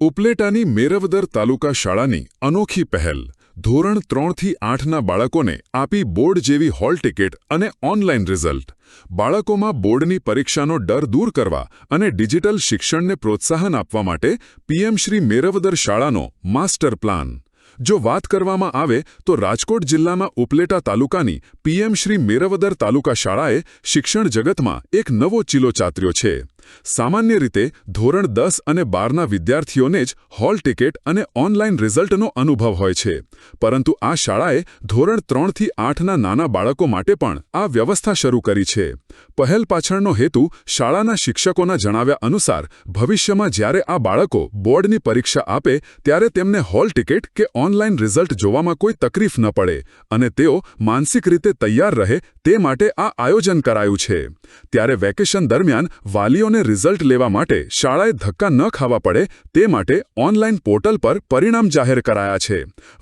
ઉપલેટાની મેરવદર તાલુકા શાળાની અનોખી પહેલ ધોરણ 3 થી 8ના બાળકોને આપી બોર્ડ જેવી હોલ ટિકિટ અને ઓનલાઈન રિઝલ્ટ। બાળકોમાં બોર્ડની પરીક્ષાનો ડર દૂર કરવા અને ડિજિટલ શિક્ષણને પ્રોત્સાહન આપવા માટે પીએમ શ્રી મેરવદર શાળાનો માસ્ટર પ્લાન। જો વાત કરવામાં આવે તો રાજકોટ જિલ્લામાં ઉપલેટા તાલુકાની પીએમ શ્રી મેરવદર તાલુકા શાળાએ શિક્ષણ જગતમાં એક નવો ચીલો ચાતર્યો છે। સામાન્ય રીતે ધોરણ 10 અને 12ના વિદ્યાર્થીઓને જ હોલ ટિકિટ અને ઓનલાઈન રિઝલ્ટનો અનુભવ હોય છે, પરંતુ આ શાળાએ ધોરણ 3 થી 8ના નાના બાળકો માટે પણ આ વ્યવસ્થા શરૂ કરી છે। પહેલ પાછળનો હેતુ શાળાના શિક્ષકોના જણાવ્યા અનુસાર ભવિષ્યમાં જ્યારે આ બાળકો બોર્ડની પરીક્ષા આપે ત્યારે તેમને હોલ ટિકિટ કે ઓનલાઈન રિઝલ્ટ જોવામાં કોઈ તકલીફ ન પડે અને તેઓ માનસિક રીતે તૈયાર રહે તે માટે આ આયોજન કરાયું છે। ત્યારે વેકેશન દરમિયાન વાલીઓને રિઝલ્ટ લેવા માટે શાળાએ ધક્કા ન ખાવા પડે તે માટે ઓનલાઈન પોર્ટલ પર પરિણામ જાહેર કરાયા છે।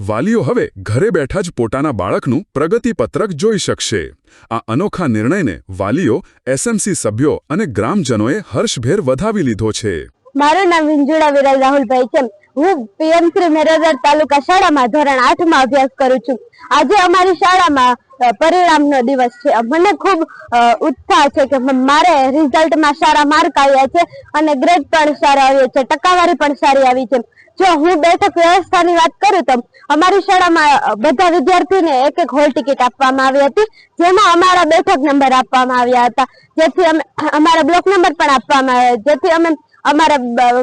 વાલીઓ હવે ઘરે બેઠા જ પોતાના બાળકનું પ્રગતિપત્રક જોઈ શકશે। આ અનોખા નિર્ણયને વાલીઓ, એસએમસી સભ્યો અને ગ્રામજનોએ હર્ષભેર વધાવી લીધો છે। મારું નામ વિંજુડા વિરલ રાહુલભાઈ છે। હું પીએમ શ્રી મેરવદર તાલુકા શાળામાં ધોરણ 8માં અભ્યાસ કરું છું। આજે અમારી શાળામાં પરિણામનો દિવસ છે। મને ખૂબ ઉત્સાહ છે કે મારે રિઝલ્ટમાં સારા માર્ક આવ્યા છે અને ગ્રેડ પણ સારા આવ્યો છે, ટકાવારી પણ સારી આવી છે। જો હું બેઠક વ્યવસ્થાની વાત કરું તો અમારી શાળામાં બધા વિદ્યાર્થીઓને એક હોલ ટિકિટ આપવામાં આવી હતી, જેમાં અમારા બેઠક નંબર આપવામાં આવ્યા હતા, જેથી અમારા બ્લોક નંબર પણ આપવામાં આવ્યા, જેથી અમે અમારા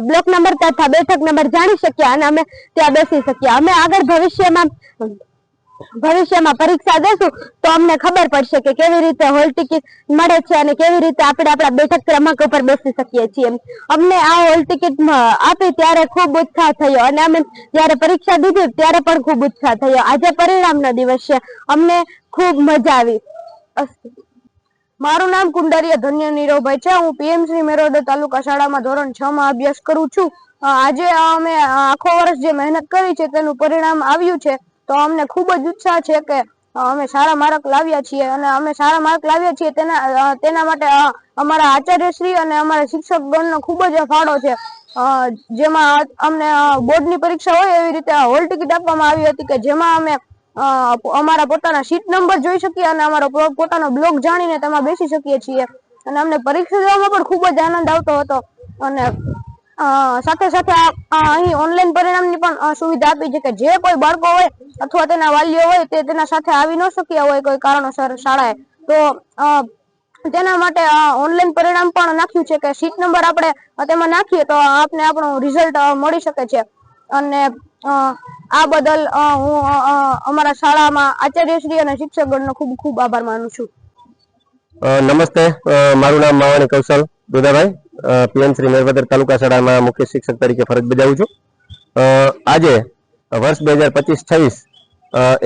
બ્લોક નંબર તથા બેઠક નંબર જાણી શક્યા અને અમે ત્યાં બેસી શક્યા। અમે આગળ ભવિષ્યમાં પરીક્ષા દેશું તો અમને ખબર પડશે કે કેવી રીતે હોલ ટિકિટ મળે છે અને કેવી રીતે આપણે આપણા બેઠક ક્રમાંક ઉપર બેસી શકીએ છીએ। અમને આ હોલ ટિકિટ આપી ત્યારે ખૂબ ઉત્સાહ થયો અને અમે જ્યારે પરીક્ષા દીધી ત્યારે પણ ખૂબ ઉત્સાહ થયો। આજે પરિણામનો દિવસ છે, અમને ખૂબ મજા આવી। મારું નામ કુંડારિયા ધન્ય નીરવભાઈ છે। હું પીએમ શ્રી મેરવદર તાલુકા શાળામાં ધોરણ 6માં અભ્યાસ કરું છું। આજે અમે આખો વર્ષ જે મહેનત કરી છે તેનું પરિણામ આવ્યું છે, તો અમને ખૂબ જ ઉત્સાહ છે કે અમે સારા માર્ક લાવ્યા છીએ અને અમે સારા માર્ક લાવ્યા છીએ તેના માટે અમારા આચાર્યશ્રી અને અમારા શિક્ષકગણનો ખૂબ જ ફાળો છે। જેમાં અમને બોર્ડની પરીક્ષા હોય એવી રીતે હોલ ટિકિટ આપવામાં આવી હતી કે જેમાં અમે અમારા પોતાના સીટ નંબર જોઈ શકીએ અને અમારો પોતાનો બ્લોક જાણીને તેમાં બેસી શકીએ છીએ અને અમને પરીક્ષા દેવામાં પણ ખૂબ જ આનંદ આવતો હતો। અને સાથે સાથે અહીં ઓનલાઈન પરિણામની પણ સુવિધા આપી છે કે જે કોઈ બાળકો હોય અથવા તેના વાલીઓ હોય તે તેના સાથે આવી ન શક્યા હોય કોઈ કારણોસર શાળાએ, તો તેના માટે ઓનલાઈન પરિણામ પણ નાખ્યું છે કે સીટ નંબર આપણે તેમાં નાખીએ તો આપને આપણું રિઝલ્ટ મળી શકે છે। અને આ બદલ હું અમારા શાળામાં આચાર્યશ્રી અને શિક્ષકગણનો ખૂબ ખૂબ આભાર માનું છું। નમસ્તે, મારું નામ માવાણી કૌશલ દુદાભાઈ, પીએમ શ્રી મેરવદર તાલુકા શાળામાં મુખ્ય શિક્ષક તરીકે ફરજ બજાવું છું। આજે વર્ષ 2025-26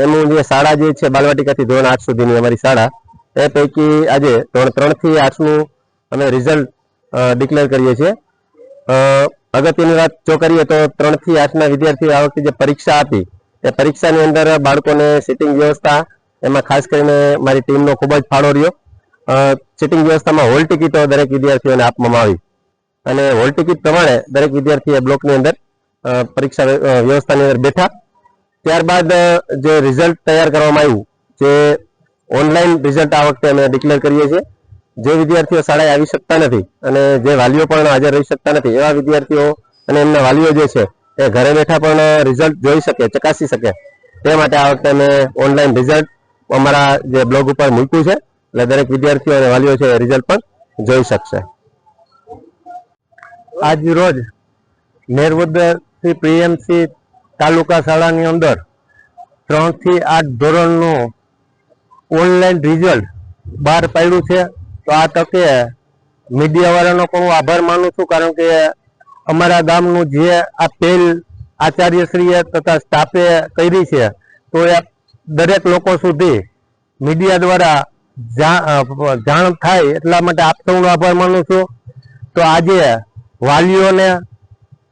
એનું જે શાળા જે છે બાલવાટિકાથી ધોરણ 8 સુધીની અમારી શાળા, એ પૈકી આજે ધોરણ 3 થી 8નું અમે રિઝલ્ટ ડિક્લેર કરીએ છીએ। અગત્યની વાત જો કરીએ તો 3 થી 8ના વિદ્યાર્થીઓ આ વખતે જે પરીક્ષા આપી એ પરીક્ષાની અંદર બાળકોને સિટિંગ વ્યવસ્થા, એમાં ખાસ કરીને મારી ટીમનો ખૂબ જ ફાળો રહ્યો। સિટિંગ વ્યવસ્થામાં હોલ ટિકિટો દરેક વિદ્યાર્થીઓને આપવામાં આવી અને હોલ ટિકિટ પ્રમાણે દરેક વિદ્યાર્થીએ બ્લોકની અંદર પરીક્ષા વ્યવસ્થાની અંદર બેઠા। ત્યારબાદ જે રિઝલ્ટ તૈયાર કરવામાં આવ્યું, જે ઓનલાઈન રિઝલ્ટ આ વખતે અમે ડિક્લેર કરીએ છીએ। જે વિદ્યાર્થીઓ શાળાએ આવી શકતા નથી અને જે વાલીઓ પણ હાજર રહી શકતા નથી એવા વિદ્યાર્થીઓ અને એમના વાલીઓ જે છે એ ઘરે બેઠા પણ રિઝલ્ટ જોઈ શકે, ચકાસી શકે તે માટે આ વખતે અમે ઓનલાઈન રિઝલ્ટ અમારા જે બ્લોગ ઉપર મૂક્યું છે, એટલે દરેક વિદ્યાર્થીઓ અને વાલીઓ છે રિઝલ્ટ પણ જોઈ શકશે। આજ રોજ મેરવદર થી પીએમસી તાલુકા શાળાની અંદર 3 થી 8 ધોરણનું ઓનલાઈન રિઝલ્ટ બહાર પાડ્યું છે। તો આ તકે મીડિયાવાળાનો પણ હું આભાર માનું છું, કારણ કે અમારા ગામનું જે આ પહેલ આચાર્યશ્રીએ તથા સ્ટાફે કરી છે તો એ દરેક લોકો સુધી મીડિયા દ્વારા જાણ થાય એટલા માટે આપ સૌનો આભાર માનું છું। તો આજે વાલીઓને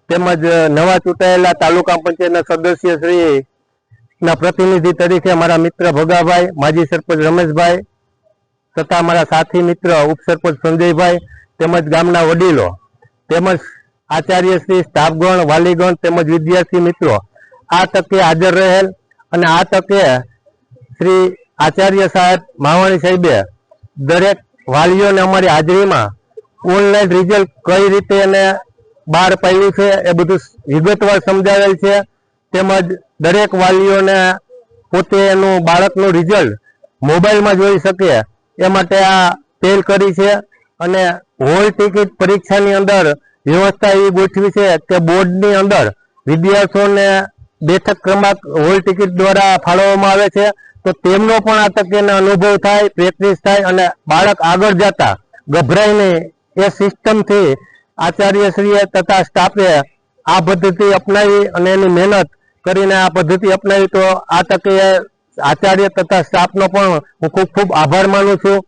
તેમજ નવા ચૂંટાયેલા તાલુકા પંચાયતના સદસ્ય શ્રી ના પ્રતિનિધિ તરીકે મારા મિત્ર ભગાભાઈ, માજી સરપંચ રમેશભાઈ તથા મારા સાથી મિત્ર ઉપસરપંચ સંજયભાઈ તેમજ ગામના વડીલો તેમજ આચાર્યશ્રી, સ્ટાફગણ, વાલીગણ તેમજ વિદ્યાર્થી મિત્રો આ તકે હાજર રહેલ અને આ તકે શ્રી આચાર્ય સાહેબ માવાણી સાહેબે દરેક વાલીઓને અમારી હાજરીમાં ઓનલાઈન રિઝલ્ટ કઈ રીતે એને બહાર પાડ્યું છે એ બધું વિગતવાર સમજાવેલ છે. તેમજ દરેક વાલીઓને પોતે એનું બાળકનું રિઝલ્ટ મોબાઈલમાં જોઈ શકે એ માટે આ પહેલ કરી છે. અને હોલ ટિકિટ પરીક્ષાની અંદર વ્યવસ્થા એવી ગોઠવી છે કે બોર્ડની અંદર વિદ્યાર્થીઓને બેઠક ક્રમાંક હોલ ટિકિટ દ્વારા ફાળવવામાં આવે છે. તો તેમનો પણ આ તકે અનુભવ થાય, પ્રેક્ટિસ થાય અને બાળક આગળ જતા ગભરાય નહીં એ સિસ્ટમથી આચાર્યશ્રીએ તથા સ્ટાફે આ પદ્ધતિ અપનાવી અને એની મહેનત કરીને આ પદ્ધતિ અપનાવી. તો આ તકે આચાર્ય તથા સ્ટાફનો પણ હું ખૂબ ખૂબ આભાર માનું છું.